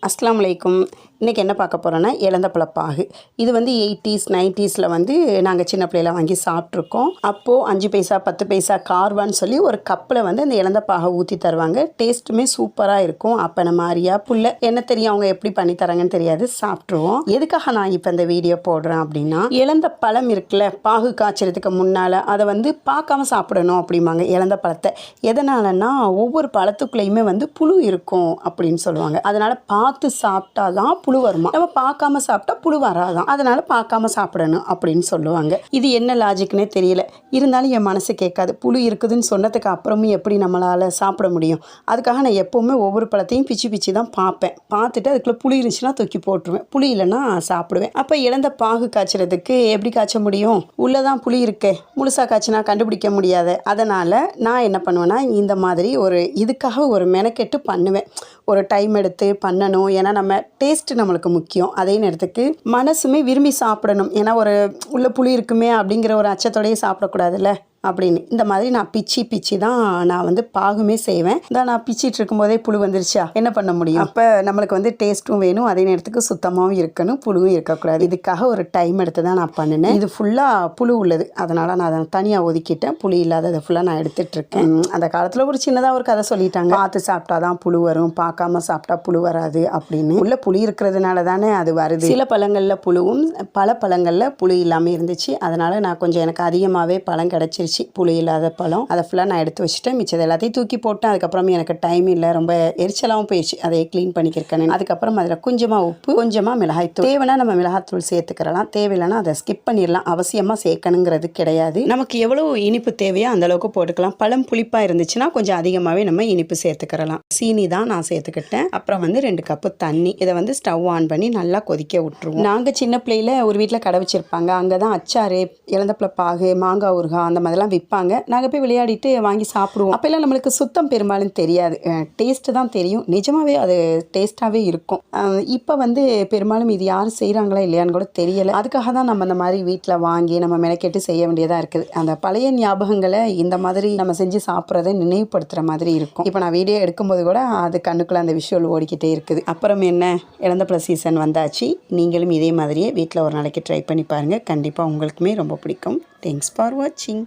அஸ்ஸலாமு அலைக்கும். இன்றைக்கி என்ன பார்க்க போகிறோன்னா இலந்தப்பழப்பாகு. இது வந்து 80s 90ஸில் வந்து நாங்கள் சின்ன பிள்ளையில வாங்கி சாப்பிட்ருக்கோம். அப்போது 5 பைசா 10 பைசா கார்வான்னு சொல்லி ஒரு கப்பில் வந்து அந்த இலந்தப்பாகை ஊற்றி தருவாங்க. டேஸ்ட்டுமே சூப்பராக இருக்கும். அப்போ நம்ம அறியா புள்ள என்ன தெரியும், அவங்க எப்படி பண்ணி தராங்கன்னு தெரியாது, சாப்பிட்ருவோம். எதுக்காக நான் இப்போ இந்த வீடியோ போடுறேன் அப்படின்னா, இலந்த பழம் இருக்குல்ல, பாகு காய்ச்சறதுக்கு முன்னால் அதை வந்து பார்க்காம சாப்பிடணும் அப்படிம்பாங்க இலந்த பழத்தை. எதனாலன்னா ஒவ்வொரு பழத்துக்குள்ளேயுமே வந்து புழு இருக்கும் அப்படின்னு சொல்லுவாங்க. அதனால் பார்த்து சாப்பிட்டா தான் புழு வருமா, நம்ம பார்க்காம சாப்பிட்டா புழு வராதான். அதனால் பார்க்காம சாப்பிடணும் அப்படின்னு சொல்லுவாங்க. இது என்ன லாஜிக்னே தெரியல. இருந்தாலும் என் மனசு கேட்காது. புழு இருக்குதுன்னு சொன்னதுக்கு அப்புறமும் எப்படி நம்மளால் சாப்பிட முடியும்? அதுக்காக நான் எப்போவுமே ஒவ்வொரு பழத்தையும் பிச்சு தான் பார்ப்பேன். பார்த்துட்டு அதுக்குள்ளே புளி இருந்துச்சுன்னா தூக்கி போட்டுருவேன், புளி இல்லைன்னா சாப்பிடுவேன். அப்போ இலந்த பாகு காய்ச்சறதுக்கு எப்படி காய்ச்ச முடியும்? உள்ளதான் புளி இருக்கே, முழுசாக காய்ச்சினா கண்டுபிடிக்க முடியாது. அதனால் நான் என்ன பண்ணுவேன்னா, இந்த மாதிரி இதுக்காக ஒரு மெனக்கெட்டு பண்ணுவேன். ஒரு டைம் எடுத்து பண்ணணும். ஏன்னா நம்ம டேஸ்ட்டு நம்மளுக்கு முக்கியம். அதே நேரத்துக்கு மனசுமே விரும்பி சாப்பிடணும். ஏன்னா உள்ள புளி இருக்குமே அப்படிங்கிற ஒரு அச்சத்தோடையே சாப்பிடக்கூடாதுல்ல அப்படின்னு இந்த மாதிரி நான் பிச்சு தான் நான் வந்து பாகுமே செய்வேன். நான் பிச்சிட்டு இருக்கும்போதே புழு வந்துருச்சா, என்ன பண்ண முடியும்? அப்போ நம்மளுக்கு வந்து டேஸ்ட்டும் வேணும், அதே நேரத்துக்கு சுத்தமாகவும் இருக்கணும், புழுவும் இருக்கக்கூடாது. இதுக்காக ஒரு டைம் எடுத்து தான் நான் பண்ணினேன். இது ஃபுல்லாக புழு உள்ளது, அதனால் நான் அதை தனியாக ஒதுக்கிட்டேன். புளி இல்லாததை ஃபுல்லாக நான் எடுத்துகிட்ருக்கேன். அந்த காலத்தில் ஒரு சின்னதாக ஒரு கதை சொல்லிட்டாங்க, பார்த்து சாப்பிட்டா தான் புழு வரும், பார்க்காம சாப்பிட்டா புழு வராது அப்படின்னு. உள்ள புளி இருக்கிறதுனால தானே அது வருது. சில பழங்களில் புழுவும் பல பழங்களில் புளி இல்லாமல் இருந்துச்சு. அதனால் நான் கொஞ்சம் எனக்கு அதிகமாகவே பழம் கிடச்சிருச்சு, புளி இல்லாத பழம். அதை ஃபுல்லாக நான் எடுத்து வச்சுட்டேன். மிச்சது எல்லாத்தையும் தூக்கி போட்டேன். அதுக்கப்புறம் எனக்கு டைம் இல்லை, ரொம்ப எரிச்சலாகவும் போயிடுச்சு அதை க்ளீன் பண்ணிக்கிறேன். அதுக்கப்புறம் அதில் கொஞ்சமாக உப்பு, கொஞ்சமாக மிளகாய்த்தூள், தேவைன்னா நம்ம மிளகாய்த்தூள் சேர்த்துக்கிறலாம், தேவையில்லைன்னா அதை ஸ்கிப் பண்ணிடலாம். அவசியமாக சேர்க்கணுங்கிறது கிடையாது. நமக்கு எவ்வளோ இனிப்பு தேவையோ அந்தளவுக்கு போட்டுக்கலாம். பழம் புளிப்பாக இருந்துச்சுன்னா கொஞ்சம் அதிகமாகவே நம்ம இனிப்பு சேர்த்துக்கிறலாம். சீனி தான் நான் சேர்த்துக்கிட்டேன். அப்புறம் வந்து 2 கப்பு தண்ணி. இதை வந்து ஸ்டவ் ஆன் பண்ணி நல்லா கொதிக்க விட்டுருவோம். நாங்கள் சின்ன பிள்ளையில ஒரு வீட்டில் கடை வச்சுருப்பாங்க. அங்கே தான் அச்சாறு, இலந்தப்பழப்பாகு, மாங்காய் ஊறுகாய் அந்த மாதிரிலாம் விற்பாங்க. நாங்கள் போய் விளையாடிட்டு வாங்கி சாப்பிடுவோம். அப்போல்லாம் நம்மளுக்கு சுத்தம் பெரும்பாலும் தெரியாது, டேஸ்ட்டு தான் தெரியும். நிஜமாகவே அது டேஸ்ட்டாகவே இருக்கும். இப்போ வந்து பெரும்பாலும் இது யாரும் செய்கிறாங்களா இல்லையான்னு கூட தெரியலை. அதுக்காக தான் நம்ம இந்த மாதிரி வீட்டில் வாங்கி நம்ம மெனக்கெட்டு செய்ய வேண்டியதாக இருக்குது. அந்த பழைய ஞாபகங்களை இந்த மாதிரி நம்ம செஞ்சு சாப்பிட்றதை நினைவுபடுத்துகிற மாதிரி இருக்கும். இப்போ நான் வீடியோ எடுக்கும்போது கூட அது கண்ணுக்குள்ளே அந்த விஷுவல் ஓடிக்கிட்டே இருக்குது. அப்புறம் என்ன, இலந்தப்பழ சீசன் வந்தாச்சு. நீங்களும் இதே மாதிரியே வீட்டில் ஒரு நாளைக்கு ட்ரை பண்ணி பாருங்கள். கண்டிப்பாக உங்களுக்குமே ரொம்ப பிடிக்கும். தேங்க்ஸ் ஃபார் வாட்சிங்.